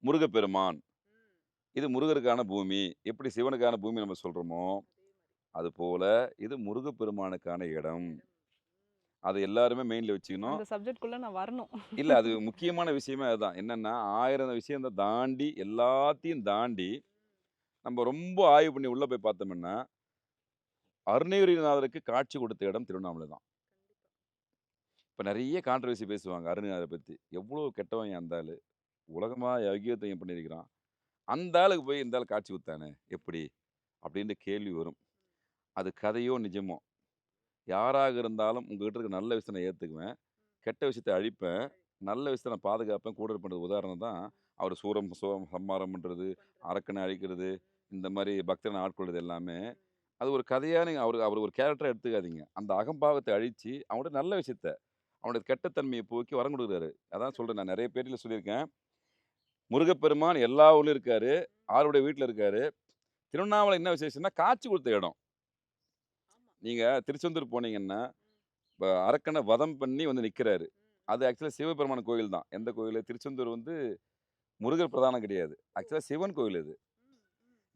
முருகப்பெருமான். இது முருகருக்கான பூமி. எப்படி சிவனுக்கான பூமி நம்ம சொல்றோமோ, அதுபோல இது முருகப்பெருமானுக்கான இடம். அத எல்லாருமே மைண்ட்ல வச்சுக்கணும். அந்த சப்ஜெக்ட்குள்ள நான் வரணும். இல்ல அது முக்கியமான விஷயமே அதுதான். என்னன்னா 1000 விஷயத்த தாண்டி, எல்லாத்தையும் தாண்டி, நம்ம ரொம்ப ஆய்வு பண்ணி உள்ள போய் பார்த்தோம்ன்னா, அருணகிரிநாதருக்கு காட்சி கொடுத்த இடம் திருவண்ணாமலை தான். இப்ப நெறைய கான்ட்ரோவர்சி பேசுவாங்க அருணகிரிநாதர பத்தி. எவ்ளோ கெட்டவன்யா அந்த ஆளு. உலகமா யுகத்தையும் பண்ணியிருக்கிறான். அந்த ஆளுக்கு போய் இந்த ஆள் காட்சி குடுத்தானே, எப்படி? அப்டின்ற கேள்வி வரும். அது கதையோ, நிஜமோ, யாராக இருந்தாலும் உங்ககிட்ட இருக்க நல்ல விஷயத்த நான் ஏத்துக்குவேன். கெட்ட விஷயத்த அழிப்பேன். நல்ல விஷயத்த நான் பாதுகாப்பேன். கூட இருப்பேன்றது உதாரணம் தான், அவரு சம்மாரம் பண்றது, அரக்கன அழிக்கிறது, இந்த மாரி பக்தன ஆட்கொள்றது எல்லாமே. அது ஒரு கதையா நீங்க அவரு ஒரு கேரக்டரா எடுத்துக்காதீங்க. அந்த அகம்பாவத்த அழிச்சு, அவன்கிட்ட நல்ல விஷயத்த, அவனுடைய கெட்ட தன்மைய போக்கி வரம் குடுக்குறாரு. அதான் சொல்றேன் நான் நெறைய பேட்டில சொல்லியிருக்கேன். முருகப்பெருமான் எல்லா ஊர்லயும் இருக்காரு. ஆருடைய வீட்ல இருக்காரு. திருவண்ணாமலை என்ன விசேஷம்னா, காட்சி குடுத்த இடம். நீங்க திருச்செந்தூர் போனீங்கன்னா, அரக்கன வதம் பண்ணி வந்து நிக்கிறாரு. அது ஆக்சுவலா சிவபெருமான் கோயில் தான். எந்த கோயிலு? திருச்செந்தூர் வந்து முருகர் பிரதானம் கிடையாது. ஆக்சுவலா சிவன் கோயில் அது.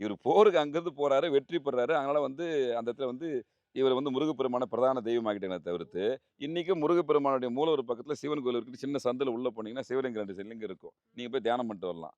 இவரு போருக்கு அங்கருந்து போறாரு, வெற்றி பெறாரு. அதனால வந்து அந்த இடத்துல வந்து இவர வந்து முருகப்பெருமான பிரதான தெய்வமாக்கிட்டாங்களே தவிர்த்து, இன்னைக்கும் முருகப்பெருமானுடைய மூலவர் பக்கத்துல சிவன் கோயில் இருக்கு. சின்ன சந்துல உள்ள போனீங்கன்னா, சிவலிங்கம் 2 சிவலிங்கம் இருக்கும். நீங்க போய் தியானம் பண்ணிட்டு வரலாம்.